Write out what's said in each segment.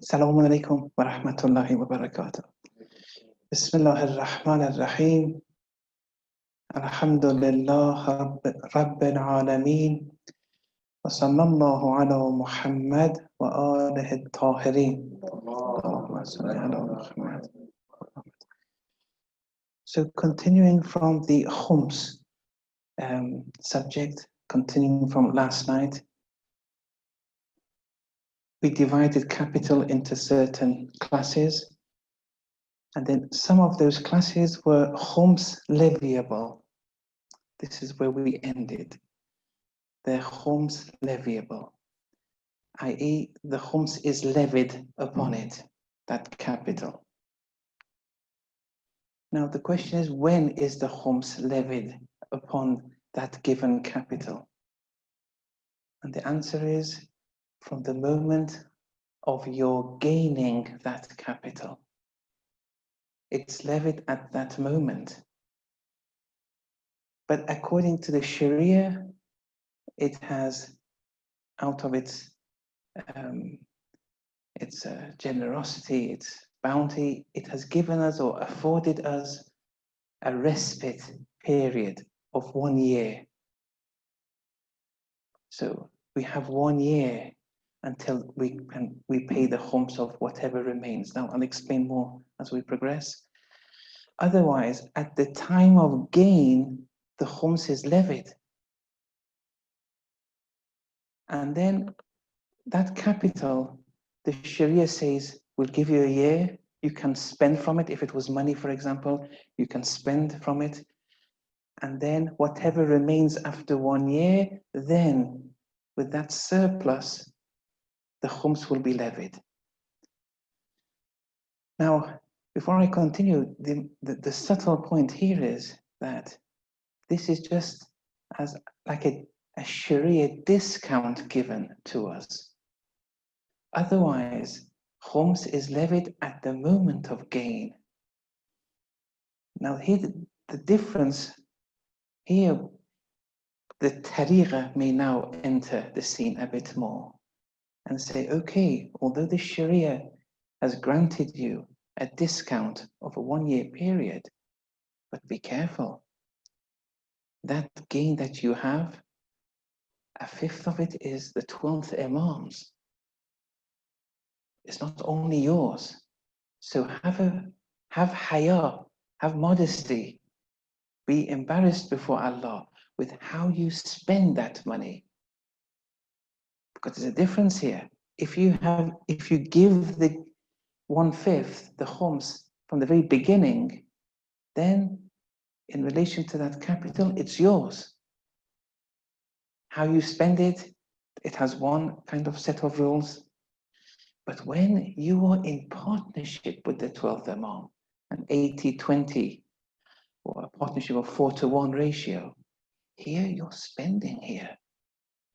السلام عليكم ورحمة الله وبركاته. بسم الله الرحمن الرحيم. الحمد لله رب العالمين وصلى الله على محمد وآله الطاهرين. اللهم صل على محمد. So continuing from the khums subject, continuing from last night, we divided capital into certain classes, and then some of those classes were khums leviable. This is where we ended. They're khums leviable, i.e. the khums is levied upon it, that capital. Now the question is, when is the khums levied upon that given capital? And the answer is from the moment of your gaining that capital. It's levied at that moment. But according to the Sharia, it has, out of its generosity, its bounty, it has given us or afforded us a respite period of 1 year. So we have 1 year until we pay the khums of whatever remains. Now I'll explain more as we progress. Otherwise, at the time of gain, the khums is levied. And then that capital, the Sharia says, will give you a year. You can spend from it. If it was money, for example, you can spend from it. And then whatever remains after 1 year, then with that surplus, the khums will be levied. Now, before I continue, the subtle point here is that this is just as like a Sharia discount given to us. Otherwise, khums is levied at the moment of gain. Now here, the difference here, the tariqah may now enter the scene a bit more and say, okay, although the Sharia has granted you a discount of a 1 year period, but be careful. That gain that you have, 1/5 of it is the 12th Imam's. It's not only yours. So have haya, have modesty. Be embarrassed before Allah with how you spend that money. Because there's a difference here. If you give the 1/5, the khums, from the very beginning, then in relation to that capital, it's yours. How you spend it, it has one kind of set of rules. But when you are in partnership with the 12th Imam, an 80-20, or a partnership of 4-to-1 ratio, here you're spending here.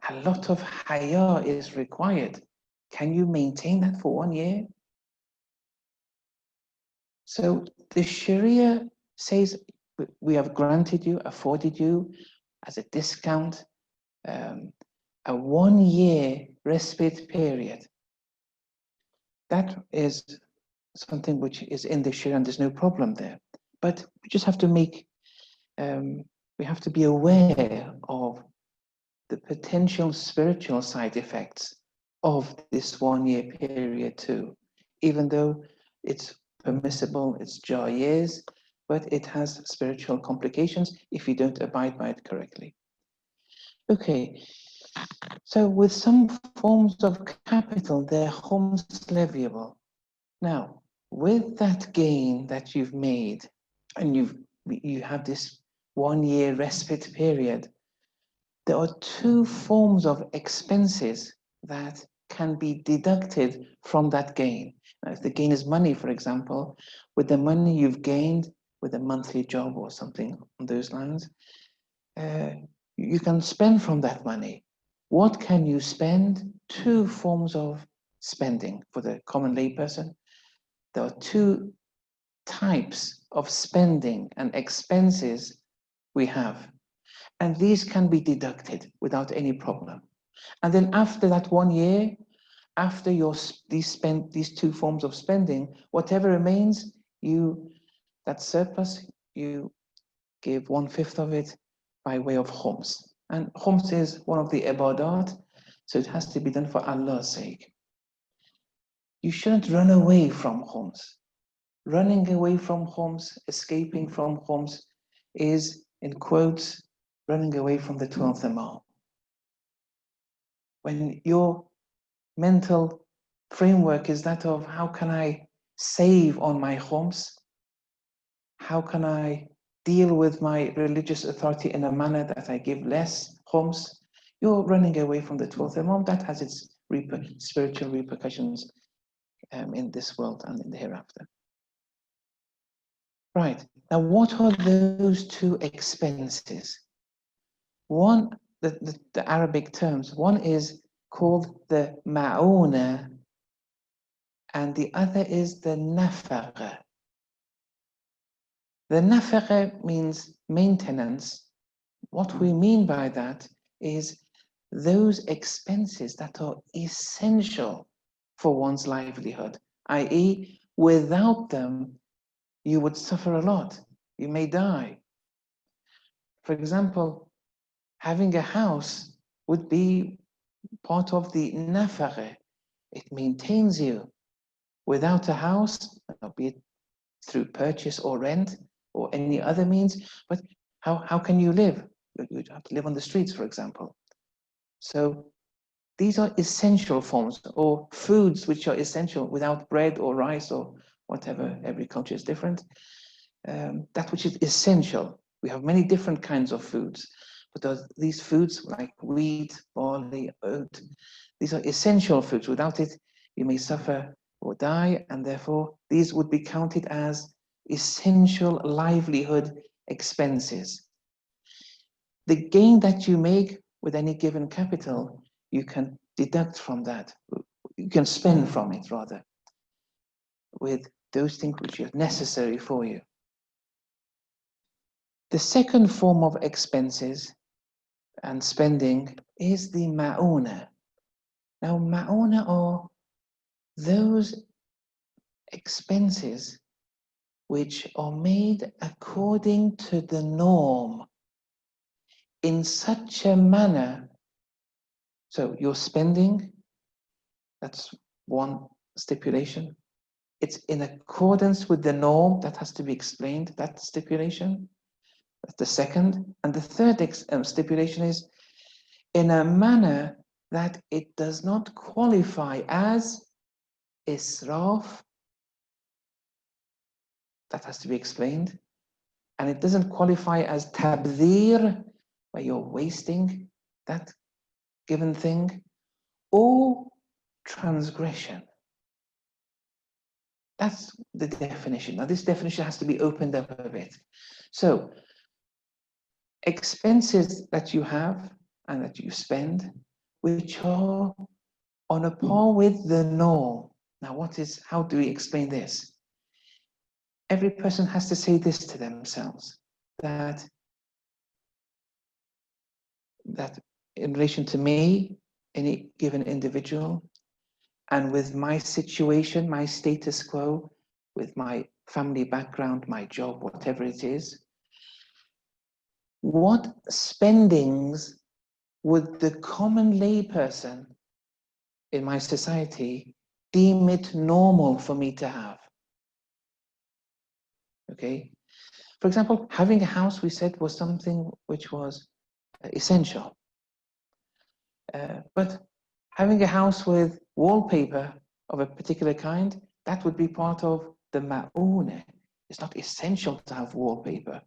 A lot of haya is required. Can you maintain that for 1 year? So the Sharia says, we have granted you, afforded you as a discount, a 1 year respite period. That is something which is in the Sharia and there's no problem there. But we just have to we have to be aware of the potential spiritual side effects of this 1 year period too. Even though it's permissible, it's jaiz, but it has spiritual complications if you don't abide by it correctly. Okay, so with some forms of capital, they're khums leviable. Now, with that gain that you've made, and you have this 1 year respite period, there are 2 forms of expenses that can be deducted from that gain. Now, if the gain is money, for example, with the money you've gained with a monthly job or something on those lines, you can spend from that money. What can you spend? 2 forms of spending for the common layperson. There are 2 types of spending and expenses we have, and these can be deducted without any problem. And then after that 1 year, after these two forms of spending, whatever remains, that surplus, you give 1/5 of it by way of khums. And khums is one of the ibadat, so it has to be done for Allah's sake. You shouldn't run away from khums. Running away from khums, escaping from khums, is, in quotes, running away from the 12th Imam. When your mental framework is that of how can I save on my khums? How can I deal with my religious authority in a manner that I give less khums? You're running away from the 12th Imam. That has its spiritual repercussions in this world and in the hereafter. Right, now what are those two expenses? One, the Arabic terms, one is called the ma'una and the other is the nafaqa. The nafaqa means maintenance. What we mean by that is those expenses that are essential for one's livelihood, i.e., without them, you would suffer a lot. You may die. For example, having a house would be part of the nafaqa. It maintains you. Without a house, be it through purchase or rent or any other means, but how can you live? You'd have to live on the streets, for example. So these are essential forms, or foods which are essential. Without bread or rice or whatever, every culture is different. That which is essential. We have many different kinds of foods, but these foods like wheat, barley, oat, these are essential foods. Without it, you may suffer or die, and therefore these would be counted as essential livelihood expenses. The gain that you make with any given capital, you can deduct from that. You can spend from it, rather, with those things which are necessary for you. The second form of expenses and spending is the ma'una. Now, ma'una are those expenses which are made according to the norm in such a manner. So you're spending, that's one stipulation. It's in accordance with the norm, that has to be explained, that stipulation. That's the second. And the third stipulation is in a manner that it does not qualify as israf. That has to be explained. And it doesn't qualify as tabdhir, where you're wasting that given thing, or transgression. That's the definition. Now, this definition has to be opened up a bit. So, expenses that you have and that you spend, which are on a par with the norm. Now, how do we explain this? Every person has to say this to themselves, that in relation to me, any given individual, and with my situation, my status quo, with my family background, my job, whatever it is, what spendings would the common layperson in my society deem it normal for me to have? Okay. For example, having a house, we said, was something which was essential. But having a house with wallpaper of a particular kind, that would be part of the ma'una. It's not essential to have wallpaper,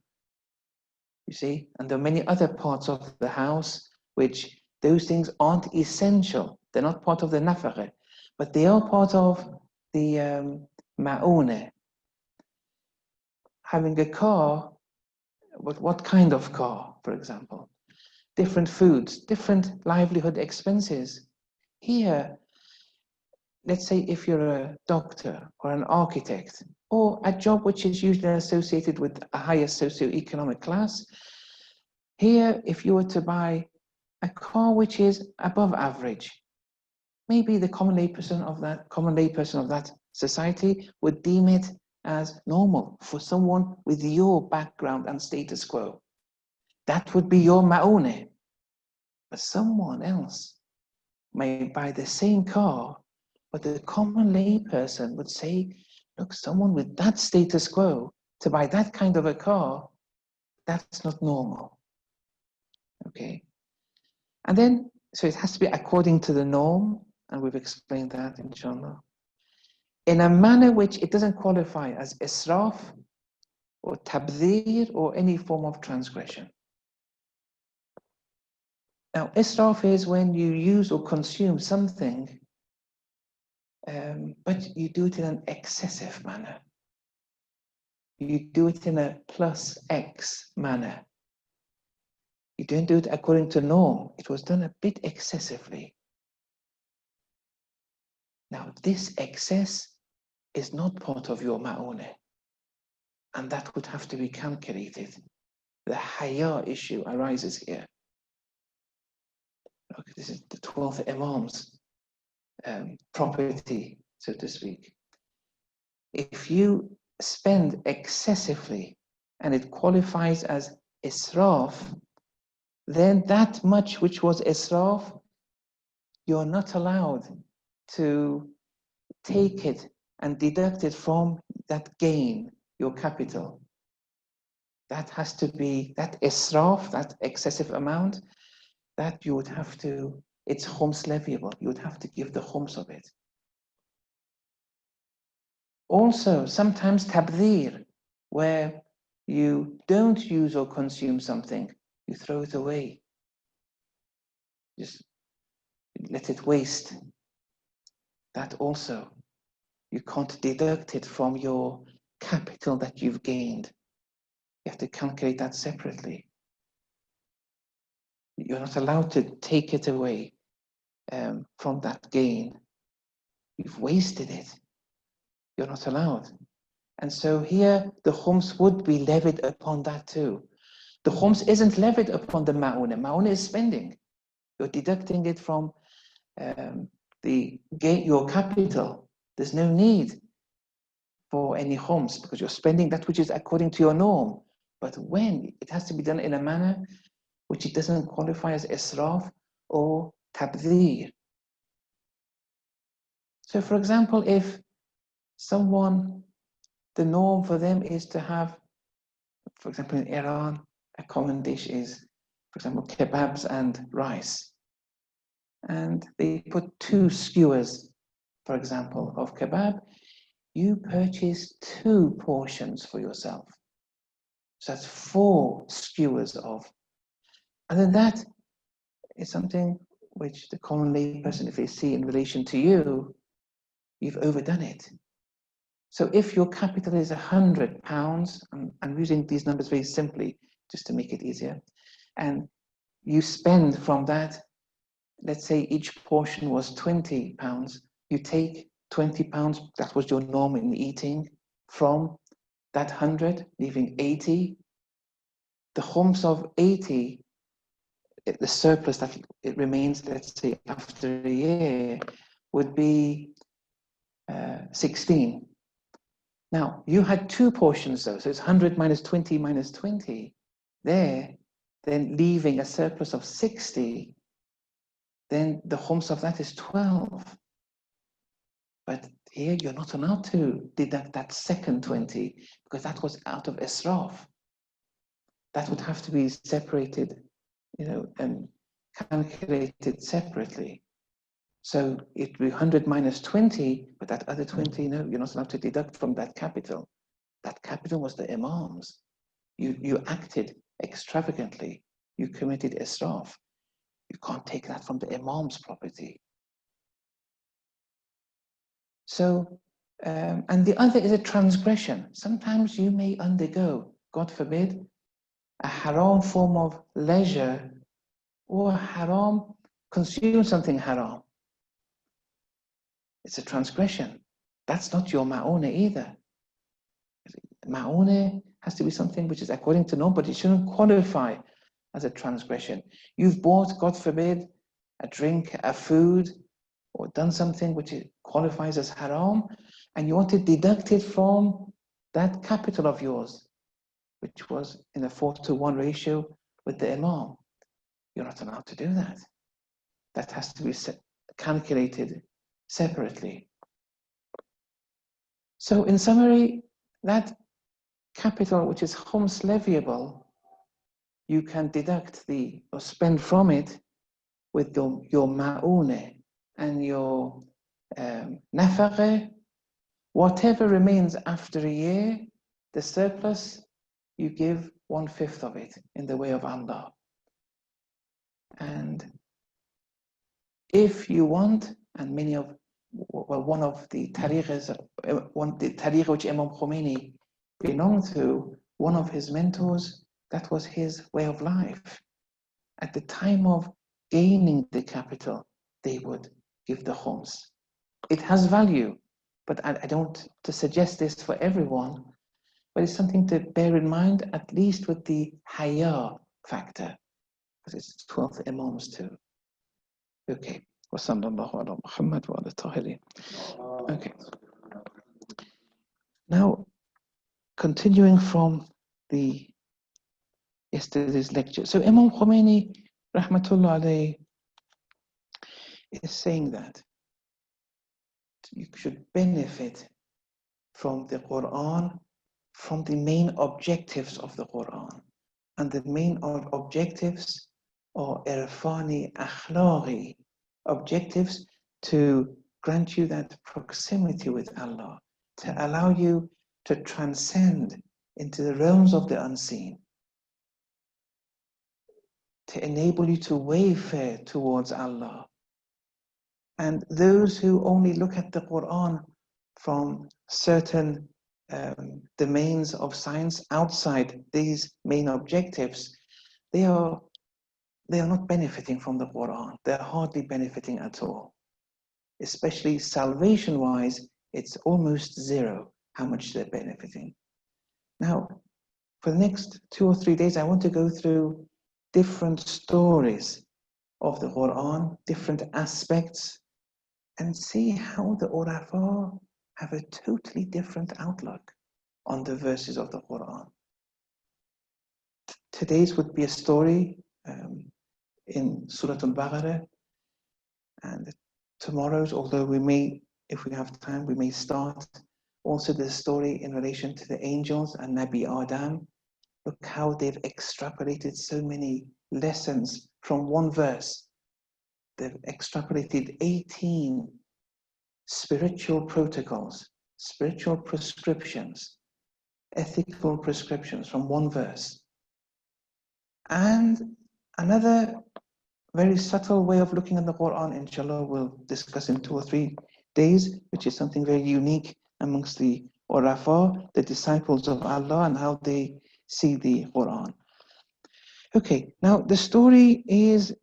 you see? And there are many other parts of the house which those things aren't essential. They're not part of the nafaqa, but they are part of the ma'una. Having a car, but what kind of car, for example? Different foods, different livelihood expenses. Here, let's say if you're a doctor or an architect, or a job which is usually associated with a higher socioeconomic class, here, if you were to buy a car which is above average, maybe the common layperson of that society would deem it as normal for someone with your background and status quo. That would be your ma'une. But someone else may buy the same car, but the common layperson would say, look, someone with that status quo to buy that kind of a car, that's not normal. Okay? And then, so it has to be according to the norm, and we've explained that, inshallah, in a manner which it doesn't qualify as israf or tabdhir or any form of transgression. Now, israf is when you use or consume something, but you do it in an excessive manner. You do it in a plus X manner. You don't do it according to norm. It was done a bit excessively. Now, this excess is not part of your ma'une, and that would have to be calculated. The haya issue arises here. Okay, this is the 12th Imam's property, so to speak. If you spend excessively and it qualifies as israf, then that much which was israf, you're not allowed to take it and deduct it from that gain, your capital. That has to be, that israf, that excessive amount, that you would have to, it's khums leviable. You would have to give the khums of it. Also, sometimes tabdhir, where you don't use or consume something, you throw it away. Just let it waste. That also, you can't deduct it from your capital that you've gained. You have to calculate that separately. You're not allowed to take it away from that gain. You've wasted it. You're not allowed. And so here, the khums would be levied upon that too. The khums isn't levied upon the ma'una. Ma'una is spending. You're deducting it from your capital. There's no need for any khums because you're spending that which is according to your norm. But when it has to be done in a manner which it doesn't qualify as israf or tabdhir. So for example, if someone, the norm for them is to have, for example, in Iran, a common dish is, for example, kebabs and rice. And they put 2 skewers, for example, of kebab. You purchase 2 portions for yourself. So that's 4 skewers of. And then that is something which the common layperson, if they see in relation to you, you've overdone it. So if your capital is £100, I'm using these numbers very simply just to make it easier, and you spend from that, let's say each portion was £20, you take £20, that was your norm in eating, from that 100, leaving 80. The khums of 80, the surplus that it remains, let's say after a year, would be 16. Now, you had 2 portions though, so it's 100 minus 20 minus 20 there, then leaving a surplus of 60, then the khums of that is 12. But here you're not allowed to deduct that second 20 because that was out of israf. That would have to be separated, and calculated separately. So it would be 100 minus 20, but that other 20, no, you're not allowed to deduct from that capital. That capital was the imam's. You acted extravagantly. You committed israf. You can't take that from the imam's property. So, and the other is a transgression. Sometimes you may undergo, God forbid, a haram form of leisure or haram, consume something haram. It's a transgression. That's not your ma'una either. Ma'una has to be something which is according to norm, but it shouldn't qualify as a transgression. You've bought, God forbid, a drink, a food, or done something which qualifies as haram, and you want to deduct it from that capital of yours, which was in a 4-to-1 ratio with the imam. You're not allowed to do that. That has to be calculated separately. So in summary, that capital which is khums leviable, you can deduct or spend from it with your ma'une and your nafaqah. Whatever remains after a year, the surplus, you give 1/5 of it in the way of Allah. And if you want, and one of the tariqas, the tariqa which Imam Khomeini belonged to, one of his mentors, that was his way of life. At the time of gaining the capital, they would give the khums. It has value, but I don't to suggest this for everyone, but it's something to bear in mind, at least with the haya factor, because it's 12 imams too. Okay. Okay. Now, continuing from yesterday's lecture. So Imam Khomeini, rahmatullah alayhi, is saying that you should benefit from the Quran, from the main objectives of the Quran. And the main objectives are irfani akhlaqi, objectives to grant you that proximity with Allah, to allow you to transcend into the realms of the unseen, to enable you to wayfare towards Allah. And those who only look at the Quran from certain domains of science outside these main objectives, they are not benefiting from the Quran. They're hardly benefiting at all. Especially salvation-wise, it's almost zero how much they're benefiting. Now, for the next 2 or 3 days, I want to go through different stories of the Quran, different aspects, and see how the Urafa have a totally different outlook on the verses of the Quran. Today's would be a story in Surah Al-Baqarah, and tomorrow's, although we may, if we have time, we may start also the story in relation to the angels and Nabi Adam. Look how they've extrapolated so many lessons from one verse. They've extrapolated 18 spiritual protocols, spiritual prescriptions, ethical prescriptions from one verse. And another very subtle way of looking at the Quran, inshallah, we'll discuss in 2 or 3 days, which is something very unique amongst the Urafa, the disciples of Allah, and how they see the Quran. Okay, now the story is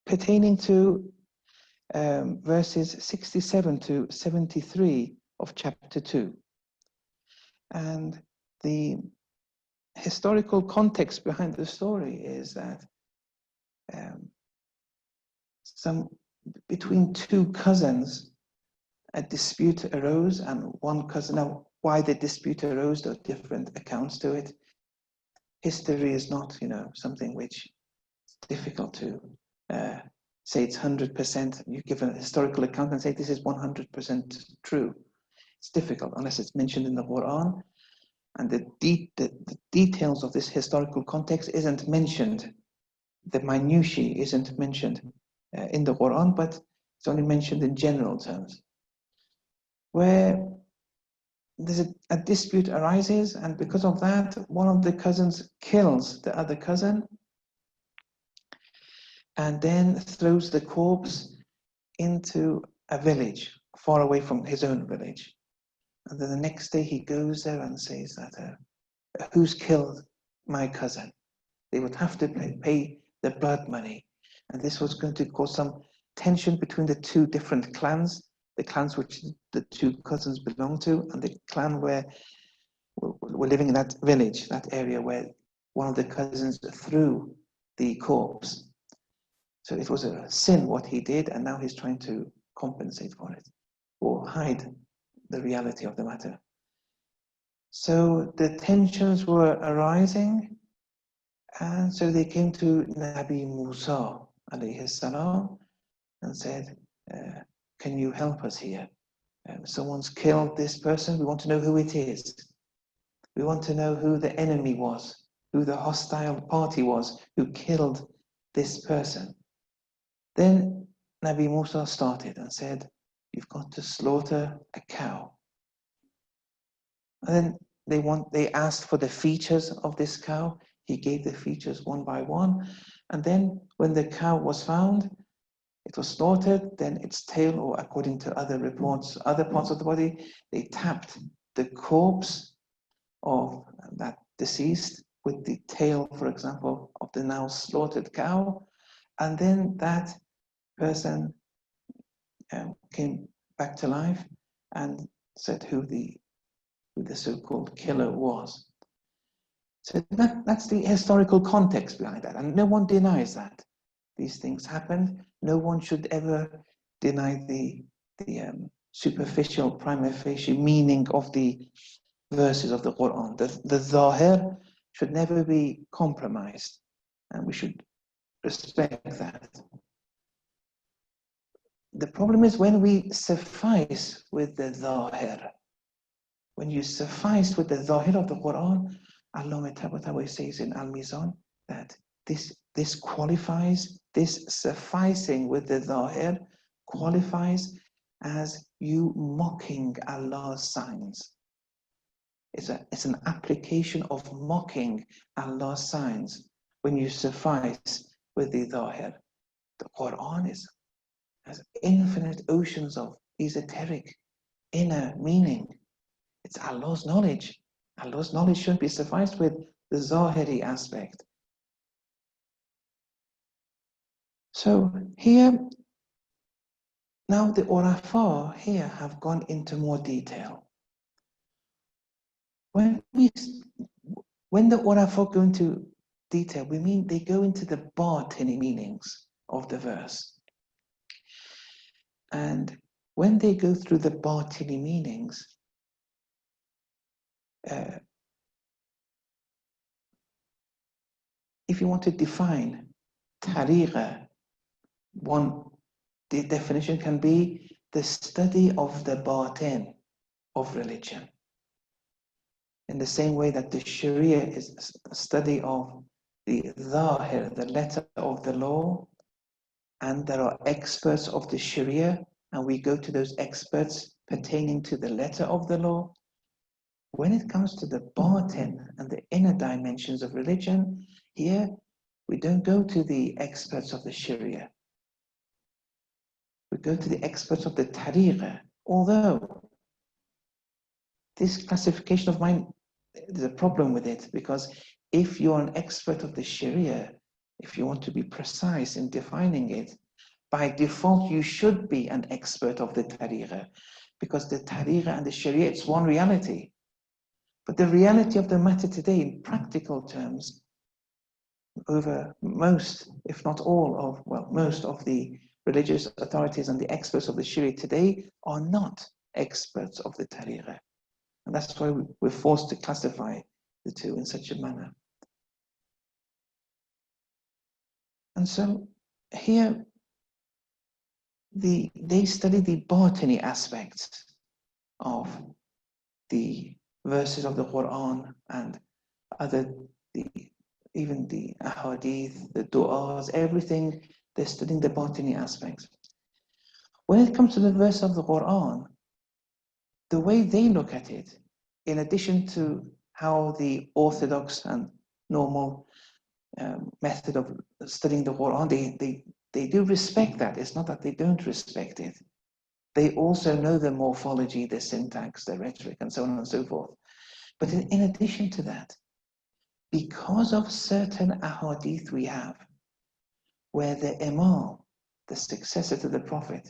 pertaining to verses 67 to 73 of chapter 2. And the historical context behind the story is that between 2 cousins, a dispute arose, and one cousin, now why the dispute arose, there are different accounts to it. History is not, something which is difficult to say it's 100%. You give a historical account and say this is 100% true. It's difficult unless it's mentioned in the Quran, and the details of this historical context isn't mentioned. The minutiae isn't mentioned in the Quran, but it's only mentioned in general terms. Where there's a dispute arises, and because of that, one of the cousins kills the other cousin and then throws the corpse into a village far away from his own village. And then the next day he goes there and says that, who's killed my cousin? They would have to pay the blood money. And this was going to cause some tension between the 2 different clans, the clans which the 2 cousins belonged to, and the clan where were living in that village, that area where one of the cousins threw the corpse. So it was a sin what he did, and now he's trying to compensate for it or hide the reality of the matter. So the tensions were arising, and so they came to Nabi Musa alayhi salam and said, can you help us here? Someone's killed this person, we want to know who it is. We want to know who the enemy was, who the hostile party was, who killed this person. Then Nabi Musa started and said, you've got to slaughter a cow. And then they asked for the features of this cow. He gave the features one by one. And then when the cow was found, it was slaughtered, then its tail, or according to other reports, other parts of the body, they tapped the corpse of that deceased with the tail, for example, of the now slaughtered cow. And then that person came back to life and said who the so-called killer was. So that's the historical context behind that, and no one denies that. These things happened. No one should ever deny the superficial, prima facie meaning of the verses of the Quran. The zahir should never be compromised, and we should respect that. The problem is when we suffice with the zahir. When you suffice with the zahir of the Quran, Allah Ta'ala says in Al-Mizan that this qualifies, this sufficing with the zahir qualifies as you mocking Allah's signs. It's an application of mocking Allah's signs when you suffice with the zahir. The Quran has infinite oceans of esoteric inner meaning. It's Allah's knowledge. Allah's knowledge shouldn't be sufficed with the zahiri aspect. So here, now the Urafa here have gone into more detail. When the Urafa go into detail, we mean they go into the batini meanings of the verse. And when they go through the batini meanings, if you want to define tariqa, the definition can be the study of the batin of religion. In the same way that the Sharia is a study of the zahir, the letter of the law, and there are experts of the Sharia, and we go to those experts pertaining to the letter of the law. When it comes to the batin and the inner dimensions of religion, here we don't go to the experts of the Sharia. We go to the experts of the tariqa, although this classification of mine, there's a problem with it, because if you're an expert of the Sharia, if you want to be precise in defining it, by default you should be an expert of the tariqa, because the tariqa and the Sharia, it's one reality. But the reality of the matter today, in practical terms, over most, if not all of, well, most of the religious authorities and the experts of the Sharia today are not experts of the tariqa. And that's why we're forced to classify the two in such a manner. And so here, they study the batini aspects of the verses of the Quran and even the ahadith, the du'as, everything, they're studying the batini aspects. When it comes to the verse of the Quran, the way they look at it, in addition to how the orthodox and normal method of studying the Quran, they do respect that. It's not that they don't respect it. They also know the morphology, the syntax, the rhetoric, and so on and so forth. But in addition to that, because of certain ahadith we have, where the Imam, the successor to the Prophet,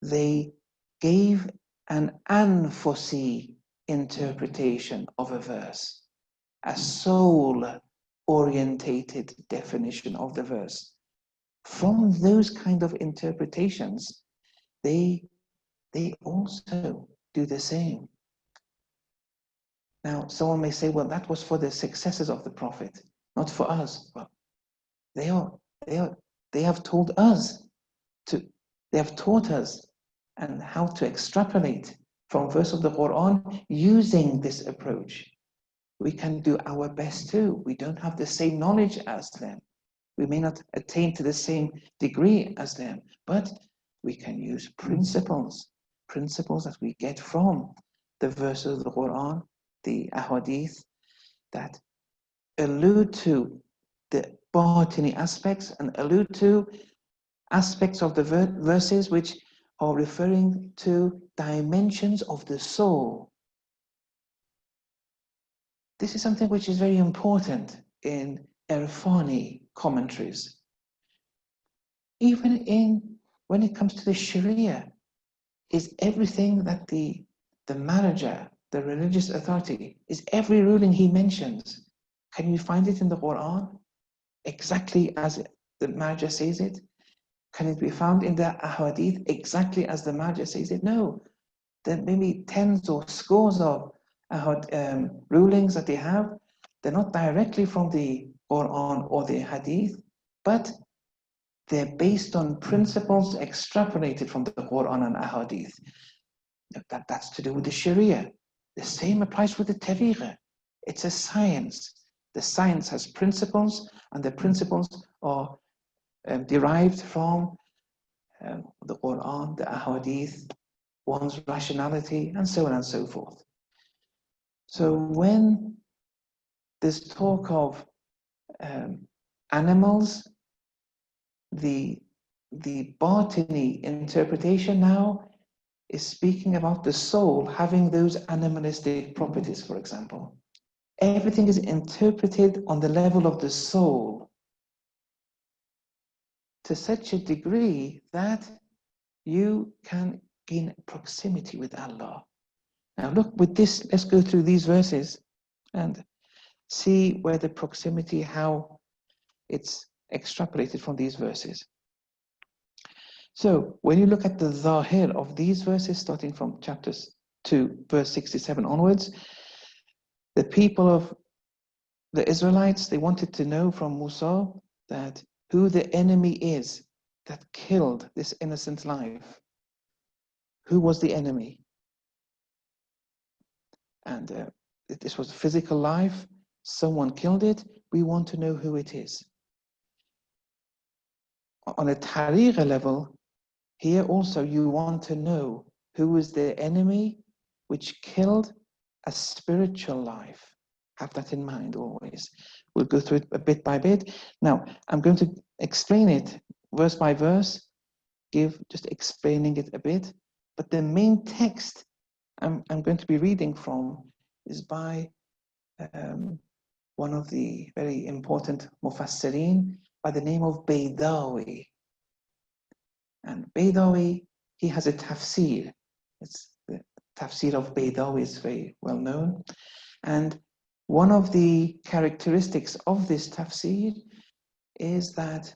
they gave an anfusi interpretation of a verse, a soul-orientated definition of the verse. from those kind of interpretations, they also do the same. Now, someone may say, well, that was for the successors of the Prophet, not for us. Well, they have told us they have taught us and how to extrapolate from verse of the Quran using this approach. We can do our best too. We don't have the same knowledge as them. We may not attain to the same degree as them, but we can use principles that we get from the verses of the Quran, the ahadith, that allude to the batini aspects and allude to aspects of the verses which are referring to dimensions of the soul. This is something which is very important in Irfani commentaries. Even when it comes to the Sharia, is everything that the manager, the religious authority, is every ruling he mentions. Can you find it in the Quran exactly as the manager says it? Can it be found in the ahadith exactly as the manager says it? No. There may be tens or scores of rulings that they have. They're not directly from the Quran or the hadith, but they're based on principles extrapolated from the Quran and ahadith. That's to do with the Sharia. The same applies with the tariqah. It's a science. The science has principles, and the principles are derived from the Quran, the ahadith, one's rationality, and so on and so forth. So when there's talk of animals, the Batini interpretation now is speaking about the soul having those animalistic properties, for example. Everything is interpreted on the level of the soul to such a degree that you can gain proximity with Allah. Now look, with this, let's go through these verses and see where the proximity, how it's extrapolated from these verses. So when you look at the zahir of these verses, starting from chapters 2, verse 67 onwards, the people of the Israelites, they wanted to know from Musa that who the enemy is that killed this innocent life. Who was the enemy? And this was physical life. Someone killed it. We want to know who it is. On a tariqah level, here also you want to know who is the enemy which killed a spiritual life. Have that in mind always. We'll go through it a bit by bit. Now, I'm going to explain it verse by verse, just explaining it a bit. But the main text I'm going to be reading from is by one of the very important Mufassirin by the name of Baydawi. And Baydawi, he has a tafsir. It's the tafsir of Baydawi is very well known. And one of the characteristics of this tafsir is that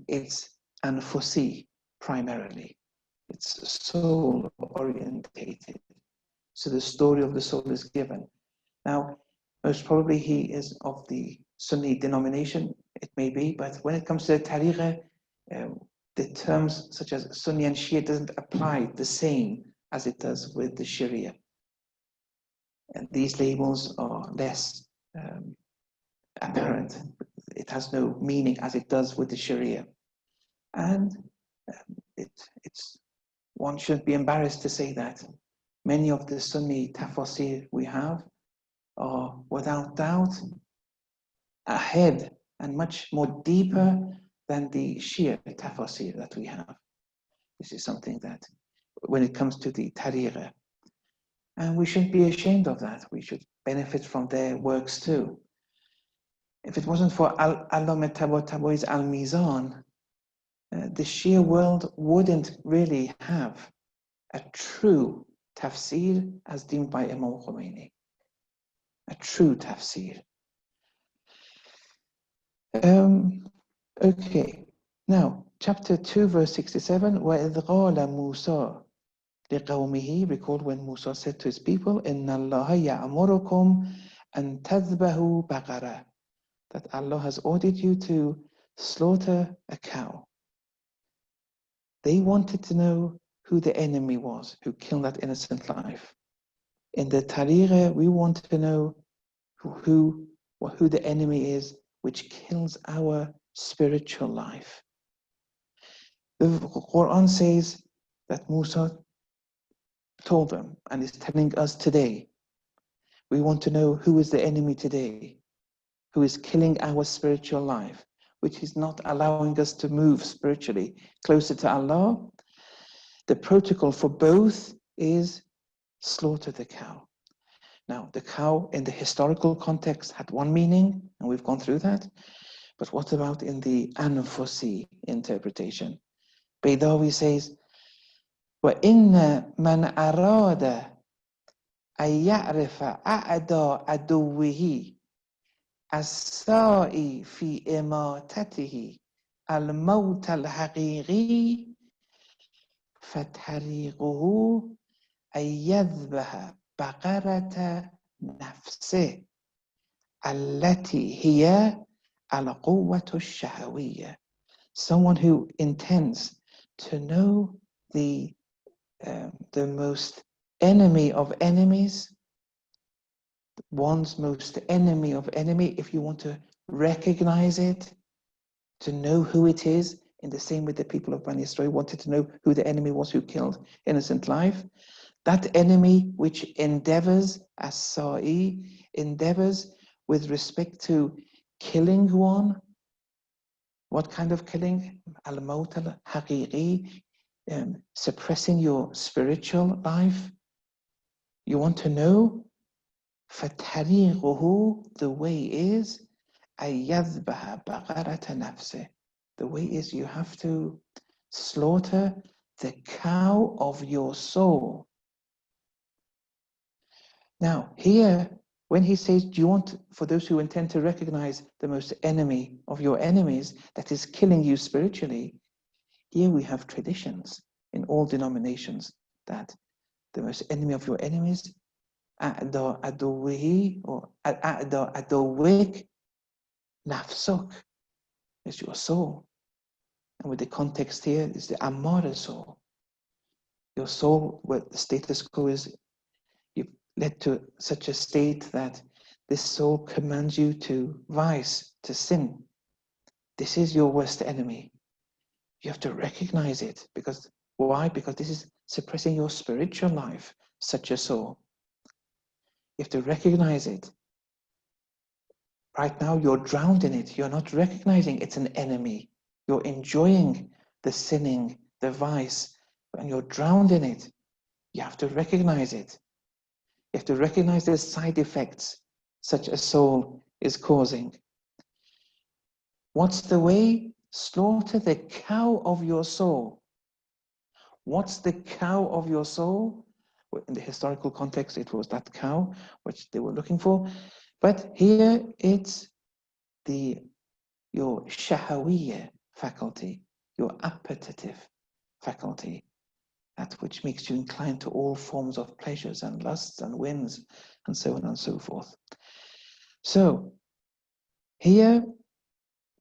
it's anfusi primarily. It's soul orientated. So the story of the soul is given. Now, most probably he is of the Sunni denomination, it may be, but when it comes to the tariqah, the terms such as Sunni and Shia doesn't apply the same as it does with the Sharia. And these labels are less apparent. It has no meaning as it does with the Sharia. And it's one shouldn't be embarrassed to say that. Many of the Sunni tafsir we have are without doubt ahead and much more deeper than the Shia tafsir that we have. This is something that, when it comes to the tariqah, and we shouldn't be ashamed of that. We should benefit from their works too. If it wasn't for Allama Tabatabawi's Al-Mizan, the Shia world wouldn't really have a true tafsir as deemed by Imam Khomeini. A true tafsir. Okay, Now, chapter 2, verse 67, وَإِذْ قَالَ مُوسَى لِقَوْمِهِ, recall when Musa said to his people, إِنَّ اللَّهَ يَأْمُرُكُمْ أَن تَذْبَحُوا بَقَرَةً, that Allah has ordered you to slaughter a cow. They wanted to know who the enemy was, who killed that innocent life. In the Tariqah, we want to know who the enemy is, which kills our spiritual life. The Quran says that Musa told them, and is telling us today. We want to know who is the enemy today, who is killing our spiritual life, which is not allowing us to move spiritually closer to Allah. The protocol for both is slaughter the cow. Now, the cow in the historical context had one meaning, and we've gone through that. But what about in the Anfusi interpretation? Baydawi says, وَإِنَّ مَنْ أَرَادَ أَنْ يَعْرِفَ أَعْدَى عَدُوِّهِ السَّائِي فِي إِمَاتَتِهِ الْمَوْتَ الْحَقِيقِي فَطَرِيقُهُ أَنْ يَذْبَحَ بَقَرَةَ نَفْسِهِ التي هي القوة الشهوية. Someone who intends to know the most enemy of enemies, one's most enemy of enemy, if you want to recognize it, to know who it is, in the same way the people of Bani Israel wanted to know who the enemy was who killed innocent life. That enemy which endeavors, as-sa'i, endeavors with respect to killing one. What kind of killing? Al-maut al-haqiqi, suppressing your spiritual life. You want to know? فَطَرِيقُهُ, the way is أَن يَذْبَحَ بَقَرَةَ نَفْسِهِ. The way is you have to slaughter the cow of your soul. Now, here, when he says, do you want, for those who intend to recognize the most enemy of your enemies that is killing you spiritually, here we have traditions in all denominations that the most enemy of your enemies, أَعْدَى عَدُوِّهِ or أَعْدَى عَدُوِّكَ نَفْسُكَ, is your soul. And with the context here is the Ammara soul. Your soul, where the status quo is, you've led to such a state that this soul commands you to vice, to sin. This is your worst enemy. You have to recognize it. Because why? Because this is suppressing your spiritual life, such a soul. You have to recognize it. Right now, you're drowned in it. You're not recognizing it's an enemy. You're enjoying the sinning, the vice, and you're drowned in it. You have to recognize it. You have to recognize the side effects such a soul is causing. What's the way? Slaughter the cow of your soul. What's the cow of your soul? In the historical context, it was that cow which they were looking for. But here it's your shahawiyya faculty, your appetitive faculty, that which makes you inclined to all forms of pleasures and lusts and whims and so on and so forth. So here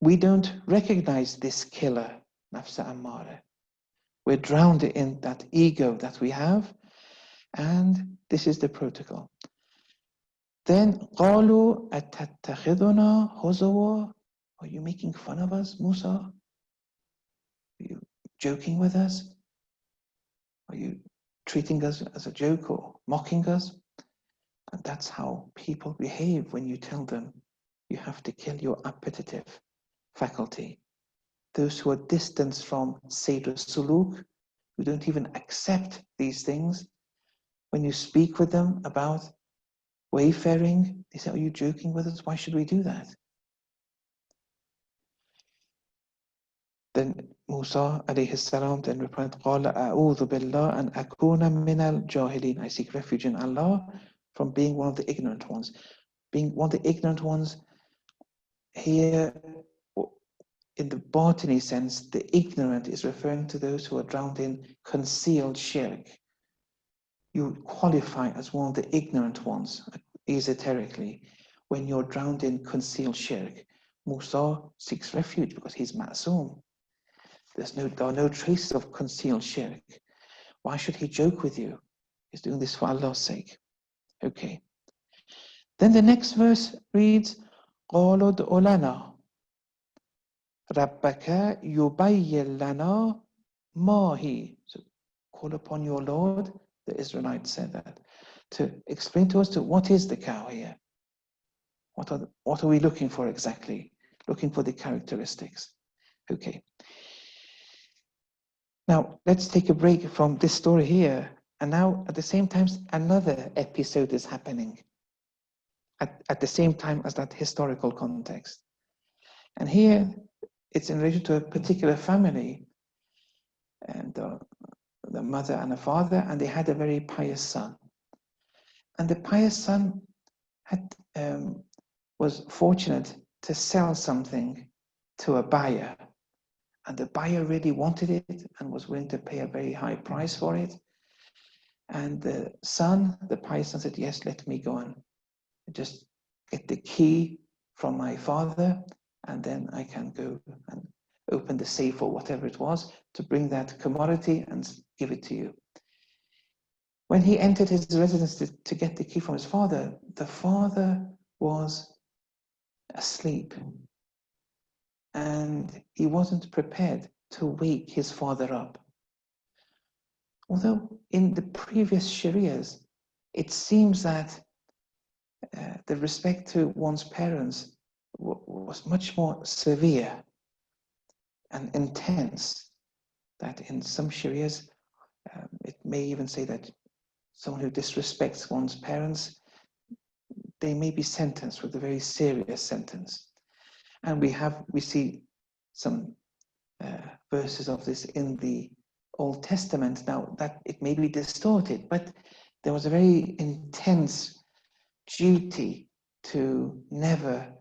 we don't recognize this killer, nafsa ammara. We're drowned in that ego that we have, and this is the protocol. Then قالوا أتتخذنا هزوا, are you making fun of us, Musa? Are you joking with us? Are you treating us as a joke or mocking us? And that's how people behave when you tell them you have to kill your appetitive faculty. Those who are distanced from Sayyid Suluk, who don't even accept these things, when you speak with them about wayfaring, they say, are you joking with us? Why should we do that? Then Musa alayhi salam then replied, قَالَ أَعُوذُ بِاللَّهِ أَنْ أَكُونَ مِنَ الْجَاهِلِينَ. I seek refuge in Allah from being one of the ignorant ones. Being one of the ignorant ones here in the botany sense, the ignorant is referring to those who are drowned in concealed shirk. You qualify as one of the ignorant ones, esoterically, when you're drowned in concealed shirk. Musa seeks refuge because he's ma'soom. There are no traces of concealed shirk. Why should he joke with you? He's doing this for Allah's sake. Okay. Then the next verse reads, قَالُوا ادْعُ لَنَا رَبَّكَ يُبَيِّن لَنَا مَا هِي. So call upon your Lord, the Israelites said that, to explain to us what is the cow here? What are we looking for exactly? Looking for the characteristics. Okay. Now, let's take a break from this story here. And now, at the same time, another episode is happening at the same time as that historical context. And here, it's in relation to a particular family, and the mother and a father, and they had a very pious son. And the pious son was fortunate to sell something to a buyer. And the buyer really wanted it and was willing to pay a very high price for it. And the son, the pious son, said, yes, let me go and just get the key from my father, and then I can go and open the safe or whatever it was to bring that commodity and give it to you. When he entered his residence to get the key from his father, the father was asleep. And he wasn't prepared to wake his father up. Although in the previous Sharias, it seems that the respect to one's parents was much more severe and intense. That in some Sharias, it may even say that someone who disrespects one's parents, they may be sentenced with a very serious sentence. And we see some verses of this in the Old Testament. Now that it may be distorted, but there was a very intense duty to never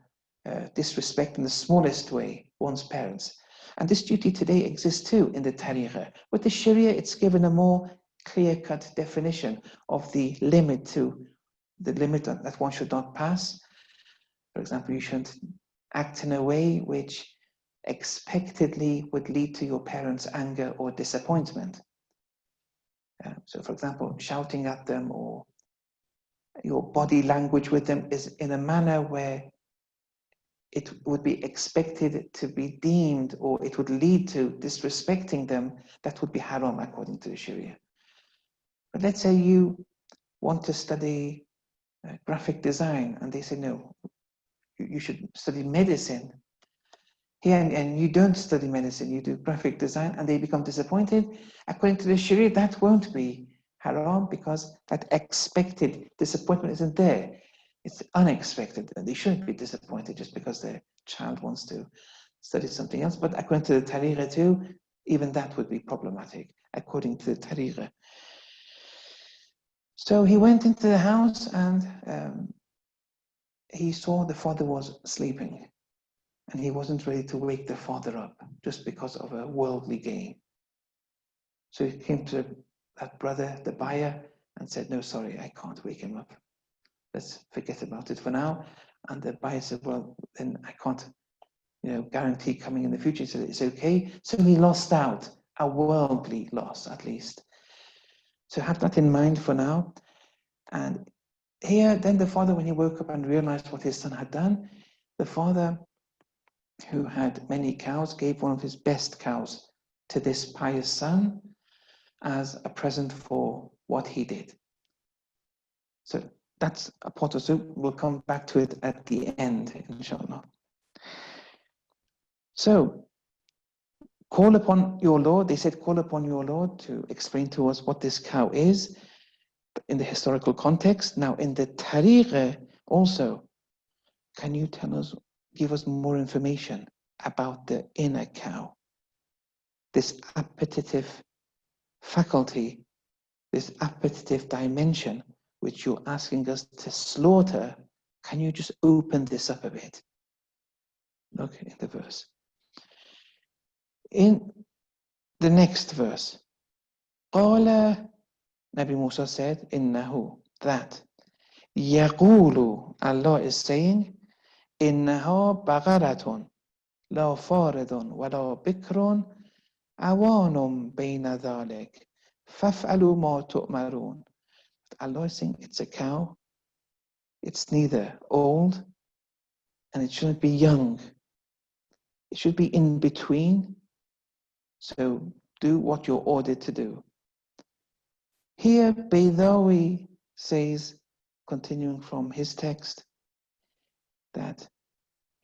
disrespect in the smallest way one's parents. And this duty today exists too in the Tariqah. With the Sharia, it's given a more clear-cut definition of the limit that one should not pass. For example, you shouldn't act in a way which expectedly would lead to your parents' anger or disappointment. So, for example, shouting at them or your body language with them is in a manner where it would be expected to be deemed, or it would lead to disrespecting them. That would be haram according to the Sharia. But let's say you want to study graphic design, and they say, no, you should study medicine. Here, and you don't study medicine, you do graphic design, and they become disappointed. According to the Sharia, that won't be haram because that expected disappointment isn't there. It's unexpected, and they shouldn't be disappointed just because their child wants to study something else. But according to the Tariqah too, even that would be problematic, according to the Tariqah. So he went into the house, and he saw the father was sleeping. And he wasn't ready to wake the father up just because of a worldly gain. So he came to that brother, the buyer, and said, no, sorry, I can't wake him up. Let's forget about it for now. And the buyer said, well, then I can't guarantee coming in the future. He said, it's okay. So he lost out, a worldly loss at least. So have that in mind for now. And here, then the father, when he woke up and realized what his son had done, the father, who had many cows, gave one of his best cows to this pious son as a present for what he did. So that's a part of it. We'll come back to it at the end, inshallah. So, call upon your Lord. They said, call upon your Lord to explain to us what this cow is in the historical context. Now, in the Tariqah also, can you give us more information about the inner cow? This appetitive faculty, this appetitive dimension, which you're asking us to slaughter, can you just open this up a bit? Look in the verse. In the next verse, قال, Nabi Musa said, إنه, that, يقول, Allah is saying, إنها بقرة لا فارض ولا بكر عوان بين ذلك فافعلوا ما تؤمرون. Allah is saying it's a cow, it's neither old and it shouldn't be young. It should be in between. So do what you're ordered to do. Here Baydawi says, continuing from his text, that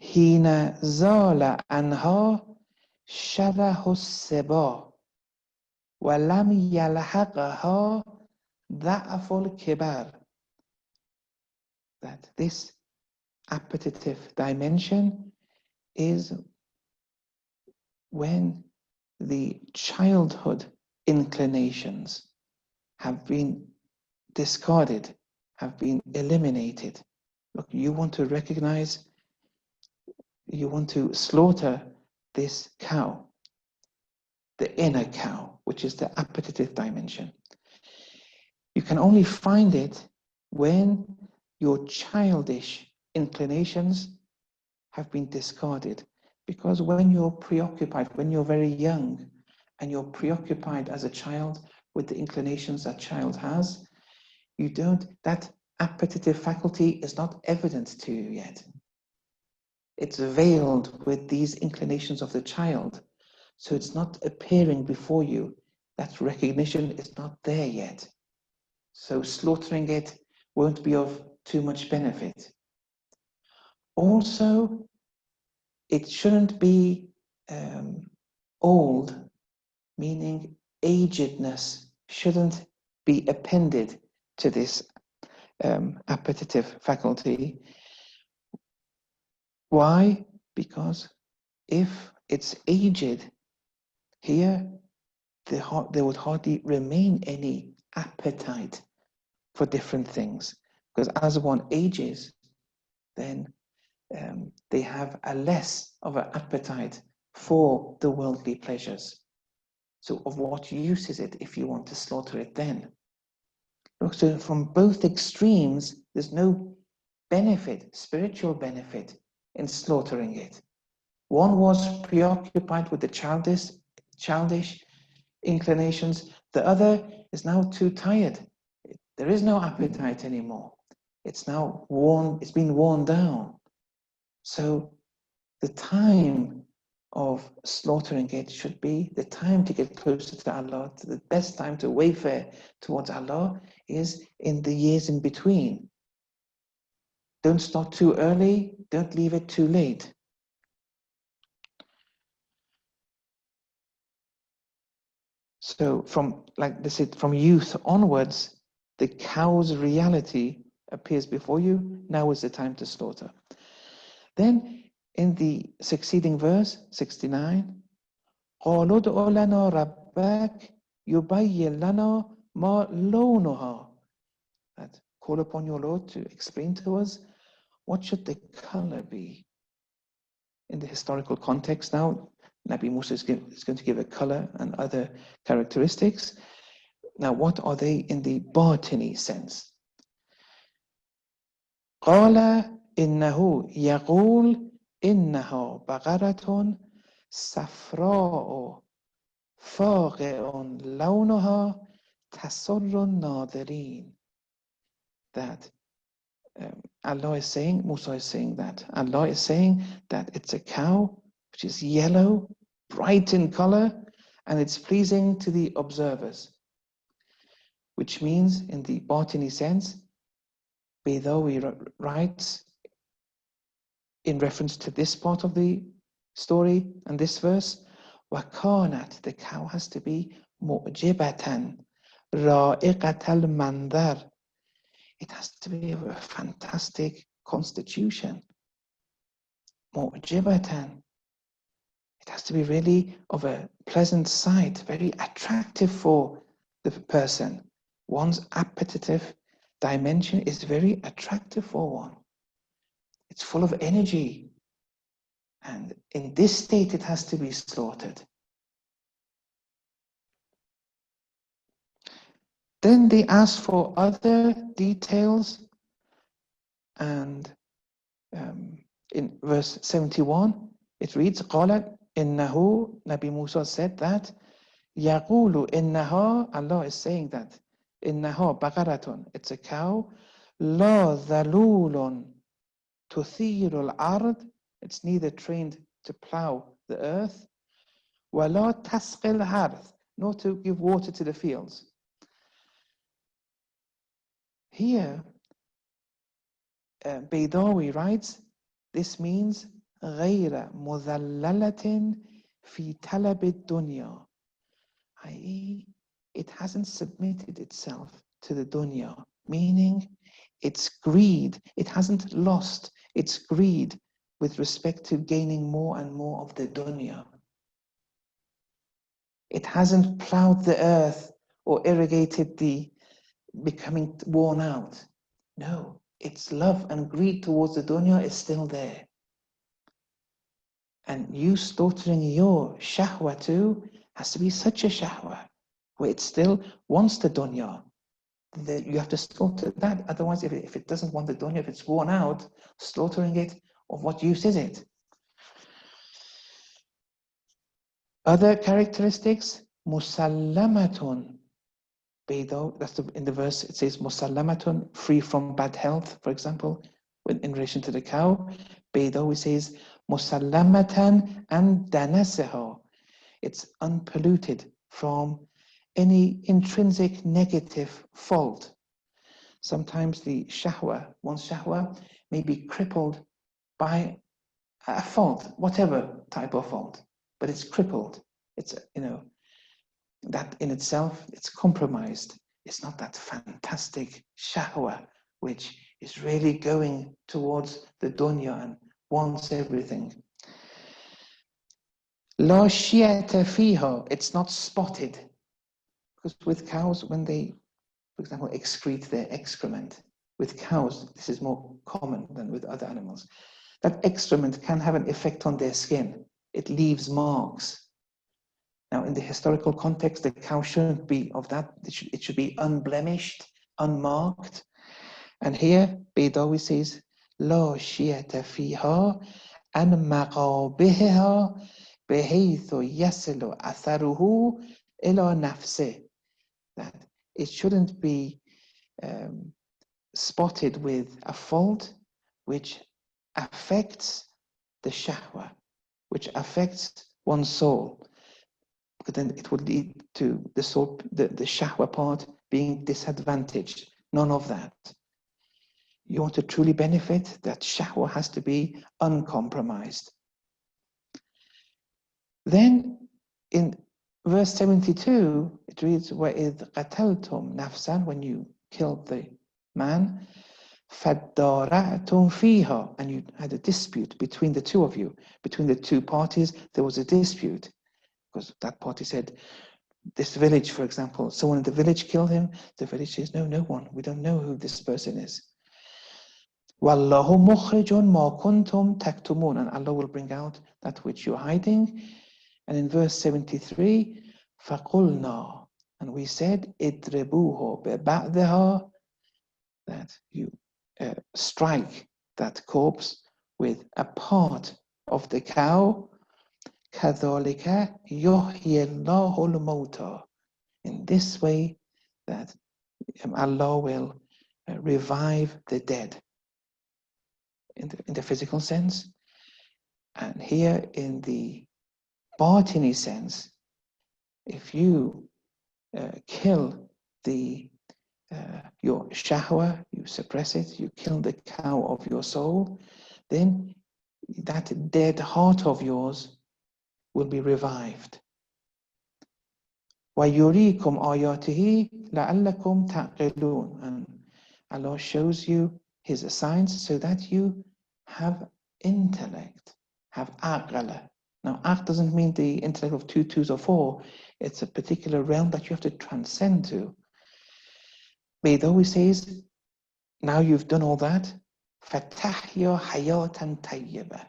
Hina zala anha sharahu seba wa lam yalhaqaha da'aful kibar. That this appetitive dimension is when the childhood inclinations have been discarded, have been eliminated. Look, you want to recognize, you want to slaughter this cow, the inner cow, which is the appetitive dimension. You can only find it when your childish inclinations have been discarded. Because when you're preoccupied, when you're very young, and you're preoccupied as a child with the inclinations that child has, that appetitive faculty is not evident to you yet. It's veiled with these inclinations of the child. So it's not appearing before you. That recognition is not there yet. So slaughtering it won't be of too much benefit. Also, it shouldn't be old, meaning agedness shouldn't be appended to this appetitive faculty. Why? Because if it's aged, here there would hardly remain any appetite for different things. Because as one ages, then they have a less of an appetite for the worldly pleasures. So of what use is it if you want to slaughter it then? Look, so from both extremes, there's no benefit, spiritual benefit in slaughtering it. One was preoccupied with the childish inclinations. The other is now too tired. There is no appetite anymore. It's now it's been worn down. So the time of slaughtering it should be the time to get closer to Allah. The best time to wayfare towards Allah is in the years in between. Don't start too early, don't leave it too late. So from, like they said, from youth onwards, the cow's reality appears before you. Now is the time to slaughter. Then in the succeeding verse, 69, قَالُوا ادْعُ لَنَا رَبَّكَ يُبَيِّنْ لَنَا مَا لَوْنُهَا. That call upon your Lord to explain to us what should the color be. In the historical context now, Nabi Musa is going to give a color and other characteristics. Now, what are they in the batini sense? قال إنه يقول إنها بقرة صفراء فاقع لونها تسر الناظرين. That Allah is saying, Musa is saying that. Allah is saying that it's a cow which is yellow, bright in color, and it's pleasing to the observers. Which means, in the Batini sense, Baydawi writes, in reference to this part of the story and this verse, وَكَانَتْ, the cow has to be مُعْجِبَةً رَائِقَةَ الْمَنْظَرِ. It has to be of a fantastic constitution. مُعْجِبَةً. It has to be really of a pleasant sight, very attractive for the person. One's appetitive dimension is very attractive for one. It's full of energy. And in this state, it has to be slaughtered. Then they ask for other details, and in verse 71, it reads, قالت إنه, Nabi Musa said that, يقول إنها, Allah is saying that, إنها بقرة, it's a cow, لا ذلول تثير الأرض, it's neither trained to plow the earth, ولا تسقي الحرث, nor to give water to the fields. Here, Baydawi writes, this means غير مذللة في طلب الدنيا, i.e., it hasn't submitted itself to the dunya, meaning its greed, it hasn't lost its greed with respect to gaining more and more of the dunya. It hasn't plowed the earth or irrigated the becoming worn out. No, its love and greed towards the dunya is still there. And you slaughtering your shahwa too has to be such a shahwa where it still wants the dunya. That you have to slaughter that. Otherwise, if it doesn't want the dunya, if it's worn out, slaughtering it, of what use is it? Other characteristics, musallamatun. That's in the verse, it says musallamatun, free from bad health, for example, in relation to the cow. Baydawi says musallamatan and danasaha. It's unpolluted from any intrinsic negative fault. Sometimes the shahwa, one's shahwa, may be crippled by a fault, whatever type of fault, but it's crippled. It's, that in itself, it's compromised. It's not that fantastic shahwa, which is really going towards the dunya and wants everything. La shi'ata fiha, it's not spotted. Because with cows, when they, for example, excrete their excrement, with cows, this is more common than with other animals, that excrement can have an effect on their skin. It leaves marks. Now, in the historical context, the cow shouldn't be of that. It should be unblemished, unmarked. And here, Baydawi says, La shi'ata fiha an maqabiha bihaythu yasilu atharuhu ila nafsih. That it shouldn't be spotted with a fault which affects the shahwa, which affects one's soul. Because then it would lead to the soul, the shahwa part being disadvantaged. None of that. You want to truly benefit, that shahwa has to be uncompromised. Then in verse 72, it reads, وَإِذْ قَتَلْتُمْ نَفْسًا, when you killed the man, فَادَّارَعْتُمْ فِيهَا, and you had a dispute between the two of you. Between the two parties, there was a dispute. Because that party said, this village, for example, someone in the village killed him. The village says, no one. We don't know who this person is. وَاللَّهُ مُخْرِجٌ مَا كُنْتُمْ تَكْتُمُونَ, and Allah will bring out that which you're hiding. And in verse 73, فَقُلْنَا, and we said, اضْرِبُوهُ بِبَعْضِهَا, that you strike that corpse with a part of the cow. كَذَلِكَ يُحْيِي اللَّهُ الْمَوْتَى, in this way that Allah will revive the dead in the physical sense. And here in the Batini sense, if you kill your shahwa, you suppress it, you kill the cow of your soul, then that dead heart of yours will be revived. وَيُرِيكُمْ آيَاتِهِ لَعَلَّكُمْ تَعْقِلُونَ, and Allah shows you His signs so that you have intellect, have aqala. Now, aql doesn't mean the intellect of 2, 2s or 4. It's a particular realm that you have to transcend to. Baydawi says, now you've done all that, فَتَحْيَا حَيَاةً طَيِّبَةً.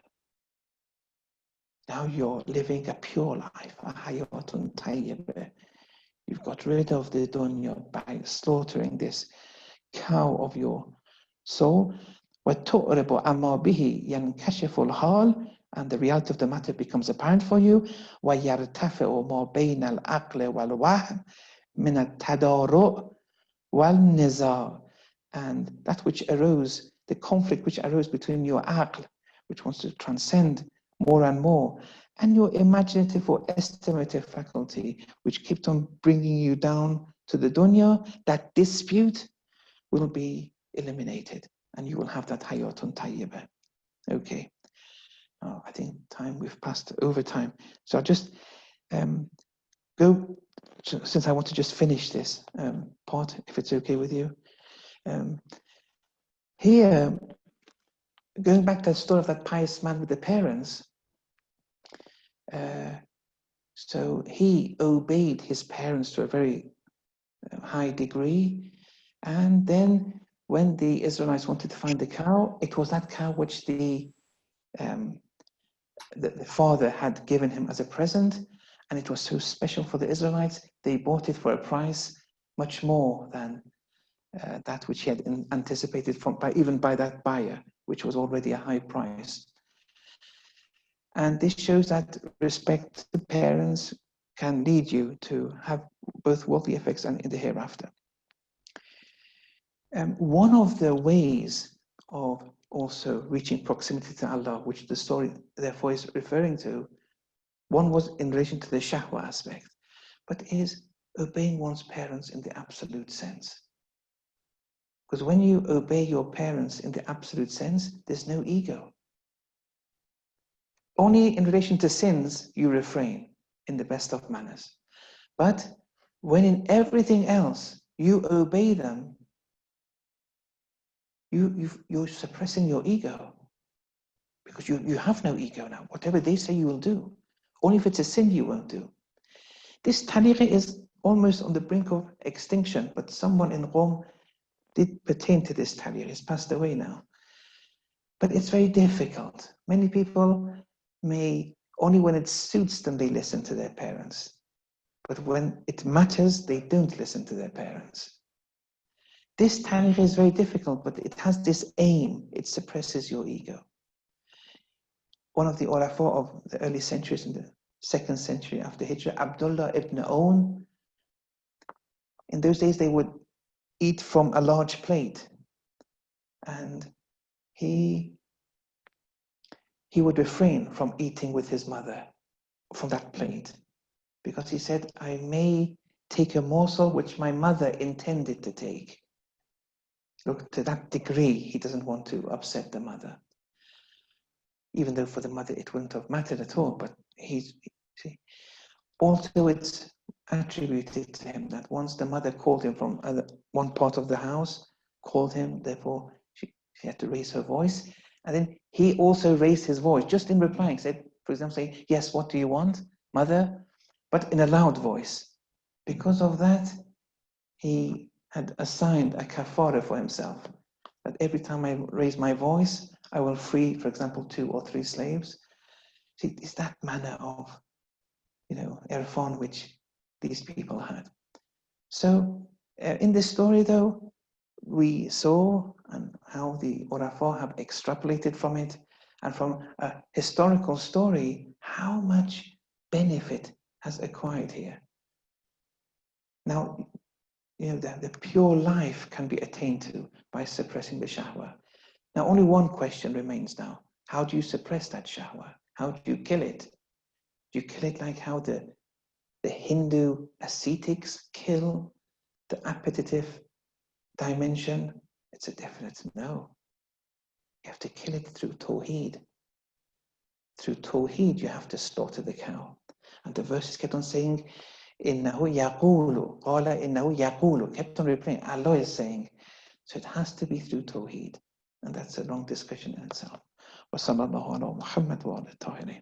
Now you're living a pure life, a hayatun tayyibah. You've got rid of the dunya by slaughtering this cow of your soul. وَتُعْرِبُ عَمَّا بِهِ يَنْكَشِفُ الْحَالِ, and the reality of the matter becomes apparent for you. وَيَرْتَفِعُ مَا بَيْنَ الْعَقْلِ وَالْوَهْمِ مِنَ التَّدَارُعِ وَالنِّزَاعِ, and that which arose, the conflict which arose between your aql, which wants to transcend more and more, and your imaginative or estimative faculty, which kept on bringing you down to the dunya, that dispute will be eliminated, and you will have that hayatun tayyibah. Okay. Oh, I think we've passed over time. So I'll just go, since I want to just finish this part, if it's okay with you. Here, going back to the story of that pious man with the parents, so he obeyed his parents to a very high degree, and then when the Israelites wanted to find the cow, it was that cow which the father had given him as a present, and it was so special for the Israelites, they bought it for a price much more than that which he had anticipated even by that buyer, which was already a high price. And this shows that respect to parents can lead you to have both worldly effects and in the hereafter. One of the ways of also reaching proximity to Allah, which the story therefore is referring to, one was in relation to the shahwa aspect, but is obeying one's parents in the absolute sense. Because when you obey your parents in the absolute sense, there's no ego. Only in relation to sins, you refrain in the best of manners. But when in everything else, you obey them, you're suppressing your ego. Because you have no ego now. Whatever they say, you will do. Only if it's a sin, you won't do. This tariqah is almost on the brink of extinction, but someone in Rome did pertain to this tariqah. He's passed away now. But it's very difficult. Many people only when it suits them, they listen to their parents. But when it matters, they don't listen to their parents. This tariqah is very difficult, but it has this aim. It suppresses your ego. One of the urafa of the early centuries, in the 2nd century after Hijrah, Abdullah ibn Aoun, in those days they would eat from a large plate, and he would refrain from eating with his mother from that plate, because he said, I may take a morsel which my mother intended to take. Look, to that degree, he doesn't want to upset the mother. Even though for the mother it wouldn't have mattered at all, but also it's attributed to him that once the mother called him from one part of the house, called him, therefore she had to raise her voice, and then he also raised his voice, just in replying, said, for example, say, yes, what do you want, mother? But in a loud voice. Because of that, he had assigned a kafara for himself, that every time I raise my voice, I will free, for example, 2 or 3 slaves. See, it's that manner of, irfan which these people had. So in this story, though, we saw how the urafa have extrapolated from it, and from a historical story, how much benefit has acquired here. Now, the pure life can be attained to by suppressing the shahwa. Now, only one question remains now. How do you suppress that shahwa? How do you kill it? Do you kill it like how the Hindu ascetics kill the appetitive dimension? It's a definite no. You have to kill it through tawheed. Through tawheed, you have to slaughter the cow. And the verses kept on saying, Innahu yaqulu, qala innahu yaqulu, kept on replaying, Allah is saying. So it has to be through tawheed. And that's a long discussion in itself. وصلى الله على محمد وعلى آله.